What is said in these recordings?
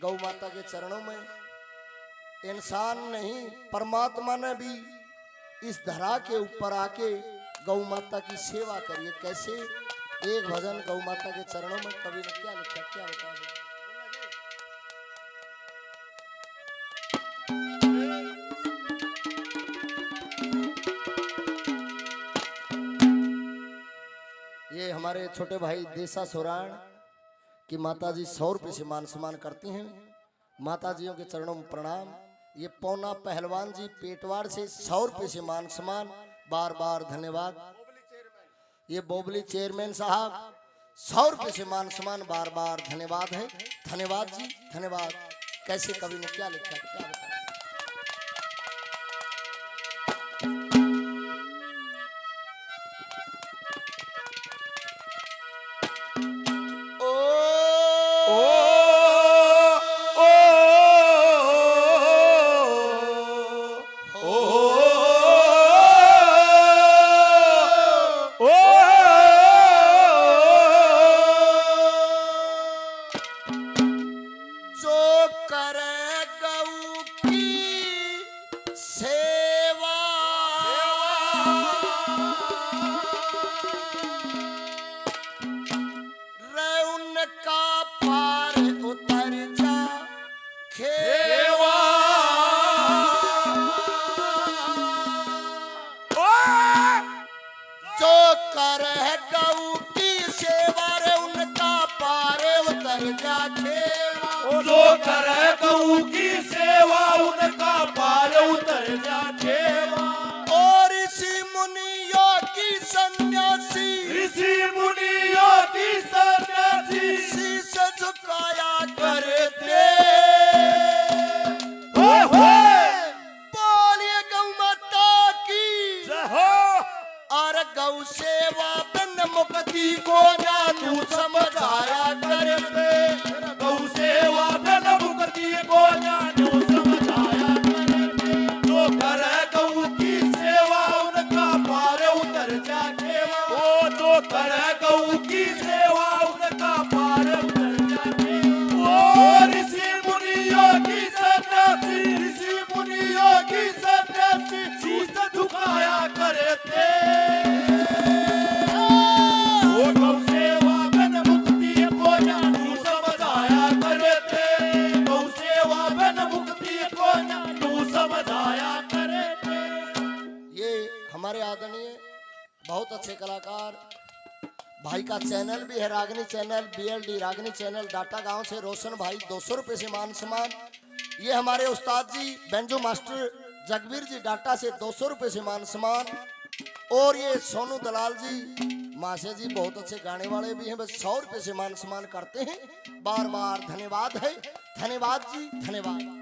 गौ माता के चरणों में। इंसान नहीं, परमात्मा ने भी इस धरा के ऊपर आके गौ माता की सेवा करिए। कैसे? एक भजन गौ माता के चरणों में कवि ने क्या लिखा, क्या बता दो। ये हमारे छोटे भाई देसा सोराण की माताजी 100 रुपये से मान सम्मान करती हैं। माताजियों के चरणों में प्रणाम। ये पौना पहलवान जी पेटवाड़ से 100 रुपये से मान सम्मान, बार बार धन्यवाद। ये बोबली चेयरमैन साहब 100 रुपये से मान सम्मान, बार बार धन्यवाद है। धन्यवाद जी, धन्यवाद। कैसे कवि ने क्या लिखा, क्या बताया। जो करे गऊ की सेवा उनका पार उतर जाएगा। और ऋषि मुनियों की सन्यासी, ऋषि मुनियों की सन्यासी शीश झुकाया करते। बोलिए गौ माता की जय हो। और गौ सेवा बन मुक्ति को जानू समझाया करते। गौ सेवा बन मुक्ति को जानू समझाया करते। जो करे गऊ की सेवा उनका पार उतर जाएगा। वो जो करे गऊ की सेवा उनका पार उतर जाएगा। वो ऋषि मुनियों की सन्यासी, ऋषि मुनियों की सन्यासी शीश झुकाया करते। हमारे आदरणीय बहुत अच्छे कलाकार भाई का चैनल भी है, रागनी चैनल, BLD रागनी चैनल, डाटा गांव से रोशन भाई 200 रुपये से मान सम्मान। ये हमारे उस्ताद जी बेंजो मास्टर जगबीर जी डाटा से 200 रुपये से मान सम्मान। और ये सोनू दलाल जी माशे जी बहुत अच्छे गाने वाले भी हैं, बस 100 रुपये से मान सम्मान करते हैं। बार बार धन्यवाद है। धन्यवाद जी, धन्यवाद।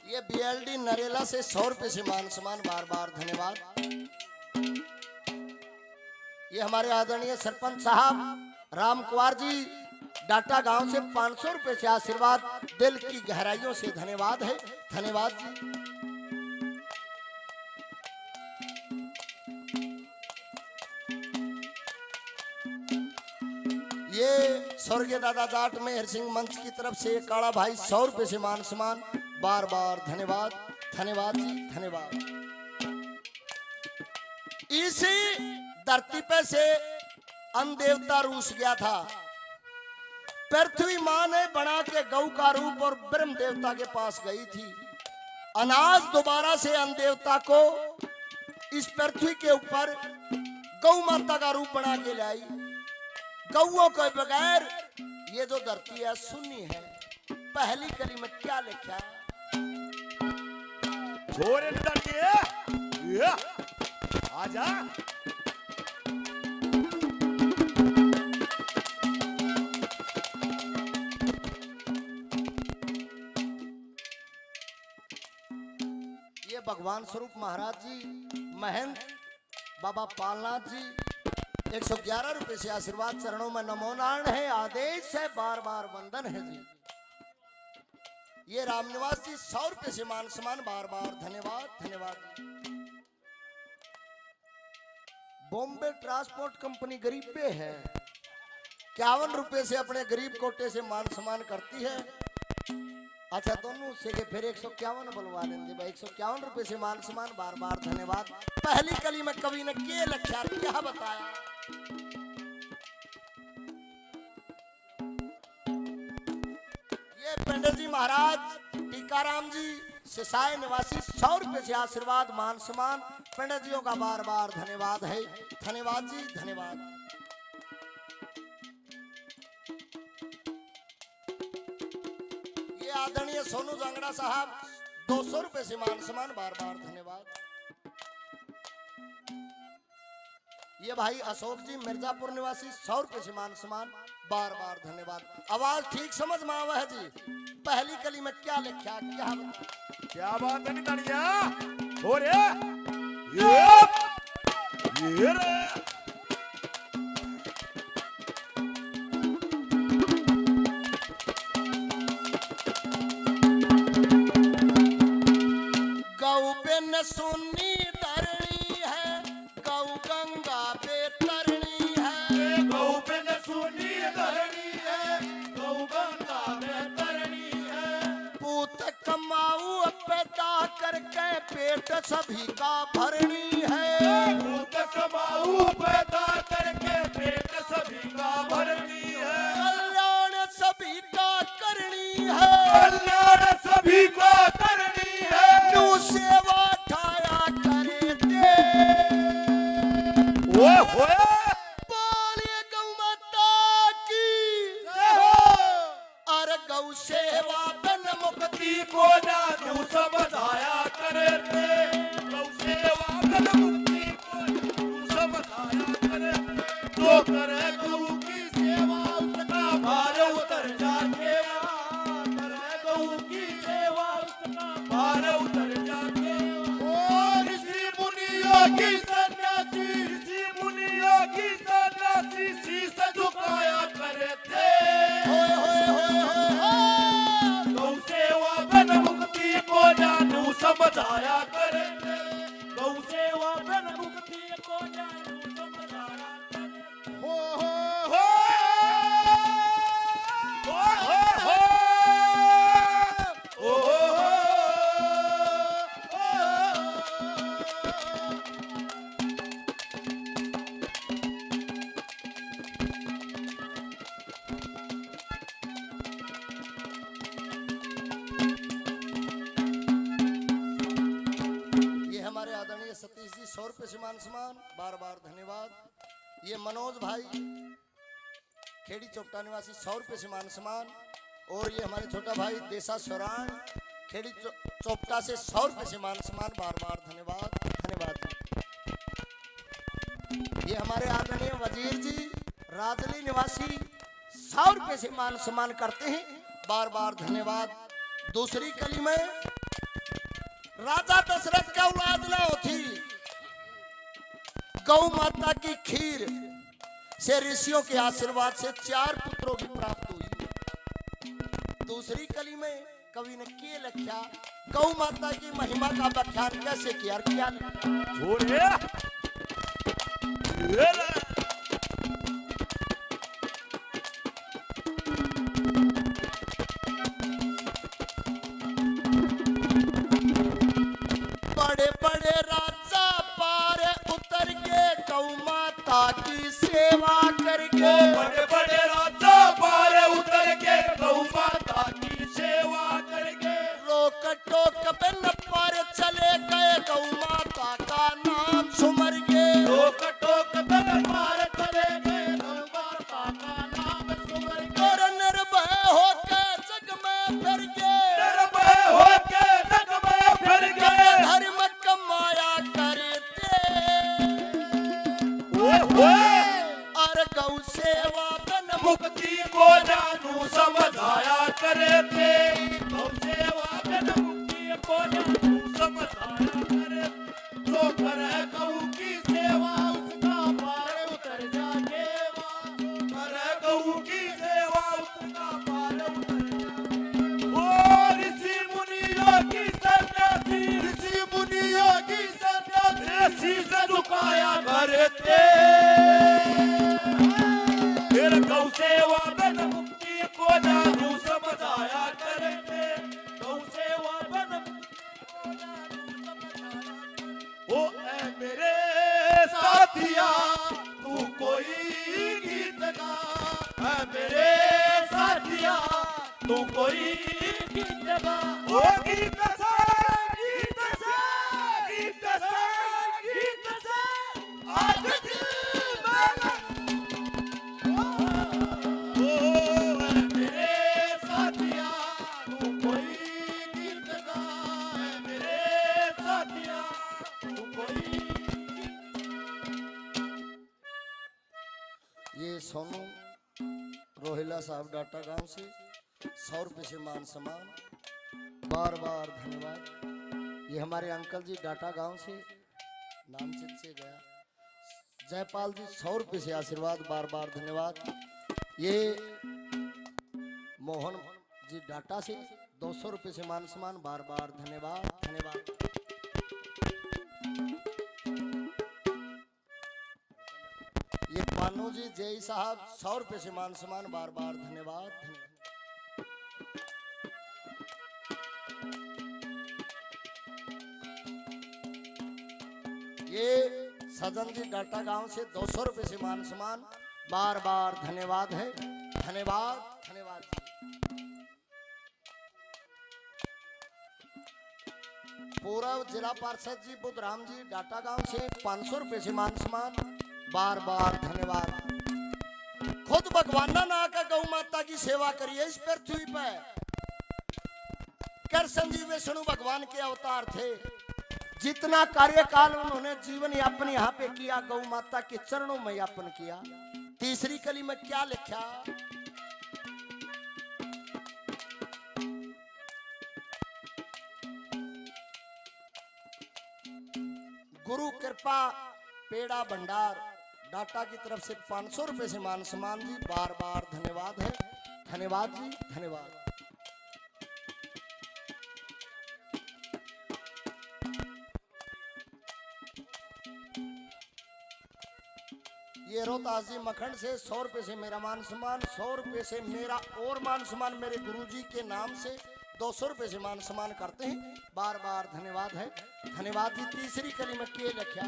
ये BLD नरेला से 100 रुपये से मान सम्मान, बार बार धन्यवाद। ये हमारे आदरणीय सरपंच साहब राम कुमार जी डाटा गांव से 500 रुपये से आशीर्वाद, दिल की गहराइयों से धन्यवाद है। धन्यवाद जी। ये स्वर्गीय दादा जाट मेहर सिंह मंच की तरफ से काला भाई 100 रुपये से मान सम्मान, बार बार धन्यवाद। धन्यवाद जी, धन्यवाद। इसी धरती पे से अन्न देवता रूस गया था। पृथ्वी मां ने बना के गौ का रूप और ब्रह्म देवता के पास गई थी। अनाज दोबारा से अन्न देवता को इस पृथ्वी के ऊपर गौ माता का रूप बना के लाई। गौओं के बगैर ये जो धरती है सुन्नी है। पहली कली में क्या लिखा? छोरे ये आजा। ये भगवान स्वरूप महाराज जी महंत बाबा पालनाथ जी 111 रुपए से आशीर्वाद, चरणों में नमो नारायण है, आदेश है, बार बार वंदन है जी। ये रामनिवास जी 100 रुपए से मान सम्मान, बार बार धन्यवाद। धन्यवाद। बॉम्बे ट्रांसपोर्ट कंपनी गरीब पे है, 51 रुपए से अपने गरीब कोटे से मान सम्मान करती है। अच्छा दोनों से के फिर 151 बुलवा लेंगे भाई, 151 रुपए से मान सम्मान, बार बार धन्यवाद। पहली कली में कवि ने के लख्या क्या बताया, ये पेंडर जी महाराज टीकाराम जी सिसाई निवासी 100 रुपए से आशीर्वाद मान सम्मान, पेंडर जियों का बार बार धन्यवाद है। धन्यवाद जी धन्यवाद। आदरणीय सोनू जांगड़ा साहब 200 रुपए से मान सम्मान, बार बार धन्यवाद। ये भाई अशोक जी मिर्जापुर निवासी 100 रुपए से मान सम्मान, बार बार धन्यवाद। आवाज ठीक समझ में आवा है जी, पहली कली में क्या लिखा क्या बात है नितानिया हो रे ये रे सुन्नी धरणी है, गौ गंगा बेतरणी है, गौ बिन सुनी धरणी है, गौ गंगा बेतरणी है। पूत कमाऊ पैदा करके पेट सभी का भरणी है, पूत कमाऊ पैदा करके पेट सभी का भरणी है, कल्याण सभी का करनी है, कल्याण सभी का करनी है। न्यू सेवा बोलिए गौ माता की अरे गौ सेवा बन मुक्ति को जानू समझाया करे थे, गौ सेवा बन मुक्ति को जानू समझाया करे थे। जो करे गौ की सेवा उसका भार उतर जाके, करे गौ की सेवा उसका भार उतर जाके। ओ ऋषि मुनियों की सन्यासी, ऋषि मुनियों की सन्यासी शीश झुकाया करे थे। गौ सेवा बन मुक्ति को जानू समझाया करे थे, गौ सेवा बन मुक्ति को जानू समझाया करे। हो सतीश जी 100 रुपए से मान सम्मान, बार बार धन्यवाद। ये मनोज भाई खेड़ी चौपटा निवासी 100 रुपए से मान सम्मान, और ये हमारे छोटा भाई देसा सोरान खेड़ी चौपटा से 100 रुपए से मान सम्मान, बार बार धन्यवाद धन्यवाद। ये हमारे आदरणीय वजीर जी राजली निवासी 100 रुपए से मान सम्मान करते हैं, बार बार धन्यवाद। दूसरी कली में राजा दशरथ का औलाद ना होती, गौ माता की खीर से ऋषियों के आशीर्वाद से 4 पुत्रों की प्राप्ति हुई। दूसरी कली में कवि ने के लिखा गौ माता की महिमा का व्याख्यान कैसे किया, क्या बड़े बड़े राजा पार उतर के गौ माता की सेवा करके, बड़े बड़े राजा पार उतर के गौ माता की सेवा करके, रोक टोक बिन पर चले गए गौ माता का नाम सुमर के, रोक टोक बिन पर चले गए गौ माता का नाम सुमर के, और निर्भय होके जग में फिर गए, निर्भय होके जग में फिर गए, धर्म कमाया करते, और गौ सेवा बन मुक्ति को जानू समझाया करे थे, गौ सेवा बन मुक्ति को जानू समझाया करे। जो करे गौ की सेवा उसका पार उतर जाएगा, करे गौ की सेवा उसका पार उतर जाएगा। ओ ऋषि मुनियों की सन्यासी, ऋषि मुनियों की सन्यासी शीश झुकाया करते, साथिया तू कोई गीत गा, है मेरे साथिया तू कोई गीत गा। ओ गीत से गीत से गीत से गीत से आज दिल मेरा ओ है मेरे साथिया तू कोई गीत गा, है मेरे साथिया तू कोई। ये सोनू रोहिला साहब डाटा गांव से 100 रुपये से मान सम्मान, बार बार धन्यवाद। ये हमारे अंकल जी डाटा गांव से नामचित से गया, जयपाल जी 100 रुपये से आशीर्वाद, बार बार धन्यवाद। ये मोहन जी डाटा से 200 रुपये से मान सम्मान, बार बार धन्यवाद धन्यवाद। ये पानू जी जय साहब 100 रुपये से मान सम्मान, बार बार धन्यवाद धन्यवाद। ये सजन जी डाटा गांव से 200 रुपये से मान सम्मान, बार बार धन्यवाद है, धन्यवाद धन्यवाद। पूर्व जिला पार्षद जी बुद्धराम जी डाटा गांव से 500 रुपये से मान सम्मान, बार बार धन्यवाद। खुद भगवान ना का गौ माता की सेवा करिए इस पृथ्वी पे। कृष्ण जी विष्णु भगवान के अवतार थे, जितना कार्यकाल उन्होंने जीवन यापन यहाँ पे किया गौ माता के चरणों में यापन किया। तीसरी कली में क्या लिखा, गुरु कृपा पेड़ा भंडार डाटा की तरफ से 500 रुपये से मान सम्मान जी, बार बार धन्यवाद है, धन्यवाद जी धन्यवाद। ये रोहतास जी मखंड से 100 रुपये से मेरा मान सम्मान, 100 रुपये से मेरा और मान सम्मान मेरे गुरुजी के नाम से 200 रुपये से मान सम्मान करते हैं, बार बार धन्यवाद है, धन्यवाद जी। तीसरी कली में के लिखा,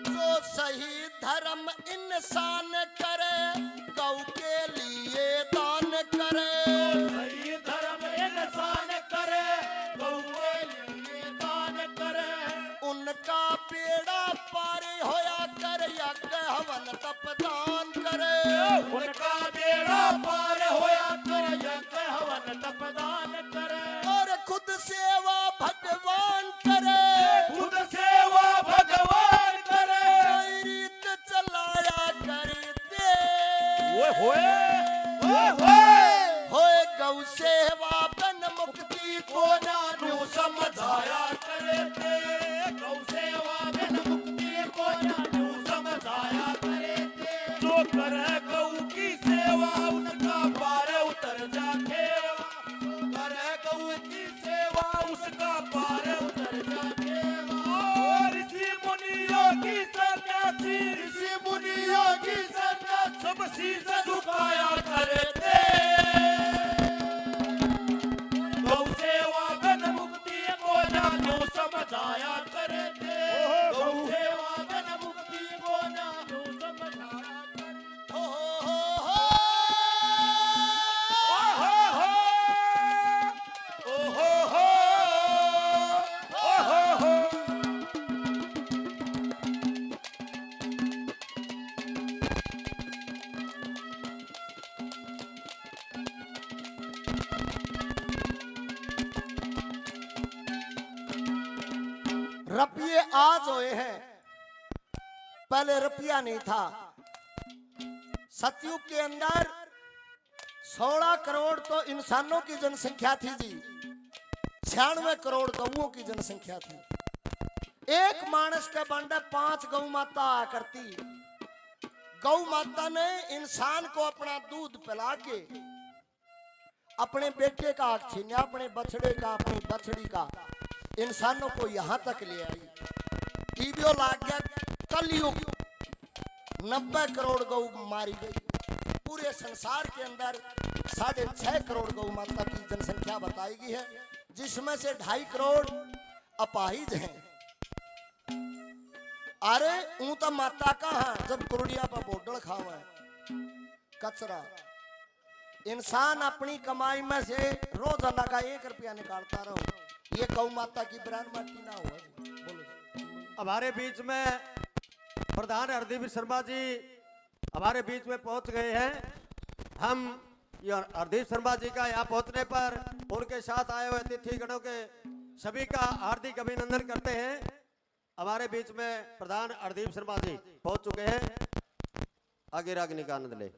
जो सही धर्म इंसान करे गौ के लिए दान करे, सही धर्म इंसान करे गौ के लिए दान करे, उनका बेड़ा पारी होया कर यज्ञ हवन तपदान करे, उनका बेड़ा पार होया कर यज्ञ हवन तपदान करे, और खुद सेवा भगवान करे, खुद सेवा भगवान करे, कई रीत चलाया करते होए गौ सेवा बन मुक्ति को न्यू समझाया करे थे, गौ सेवा बिन मुक्ति को न्यू समझाया करे थे, जो करे गौ की सेवा उनका पार उतर जाके, करे गौ की सेवा उसका पार उतर जाके। ऋषि मुनियों की सन्यासी, ऋषि मुनियों की सन्यासी सब शीश झुकाया करे थे, गौ सेवा बिन मुक्ति को न्यू समझाया करे थे, गौ सेवा बिन मुक्ति को न्यू समझाया करे थे। हो रुपये आज हुए हैं, पहले रुपया नहीं था। सतयुग के अंदर 16 करोड़ तो इंसानों की जनसंख्या थी जी, 96 करोड़ गौओं की जनसंख्या थी। एक मानस के बंडे 5 गौ माता आया करती। गौ माता ने इंसान को अपना दूध पिला के अपने बेटे का हक छीना, अपने बछड़े का, अपनी बछड़ी का, इंसानों को यहां तक ले आई। टीवीओ लाग गया कलयुग, 90 करोड़ गौ मारी गई। पूरे संसार के अंदर 6.5 करोड़ गौ माता की जनसंख्या बताई गई है, जिसमें से 2.5 करोड़ अपाहिज हैं। अरे ऊं तो माता कहाँ जब कुरडिया पर बोडल खावा कचरा। इंसान अपनी कमाई में से रोजाना का 1 रुपया निकालता रहो, ये गौ माता की ब्रांड माटी ना हुआ। बोलो। हमारे बीच में प्रधान हरदीप शर्मा जी हमारे बीच में पहुंच गए हैं। हम हरदीप शर्मा जी का यहाँ पहुंचने पर उनके साथ आए हुए अतिथिगणों के सभी का हार्दिक अभिनंदन करते हैं। हमारे बीच में प्रधान हरदीप शर्मा जी पहुंच चुके हैं। आगे रागिनी का आनंद ले।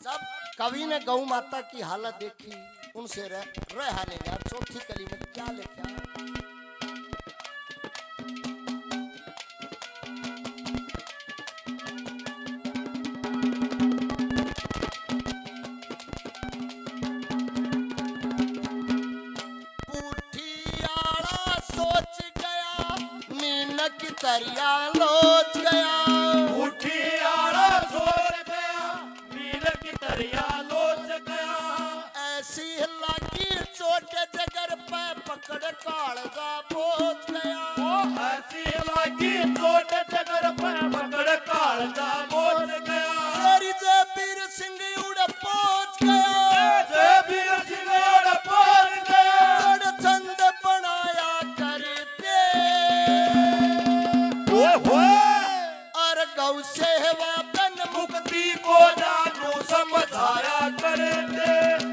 जब कवि ने गौ माता की हालत देखी, उनसे रहा नहीं गया। चौथी कली में क्या लिखा? पुठियाड़ा सोच गया, मीनक तरिया लोच गया। उठियाड़ा सोच गया, मीन की तरिया लोच गया। ऐसी लगी चोट जगर पे पकड़ कालजा पहुंच गया। ओ ऐसी लगी चोट जगर पे पकड़ कालजा पहुंच गया। तेरी जय वीर सिंह उड़ पहुंच गया। जय वीर सिंह उड़ पहुंच गया। जड़ छंद बनाया करते ओहो और गौ सेवा तन मुक्ति को जानू समझाया करते।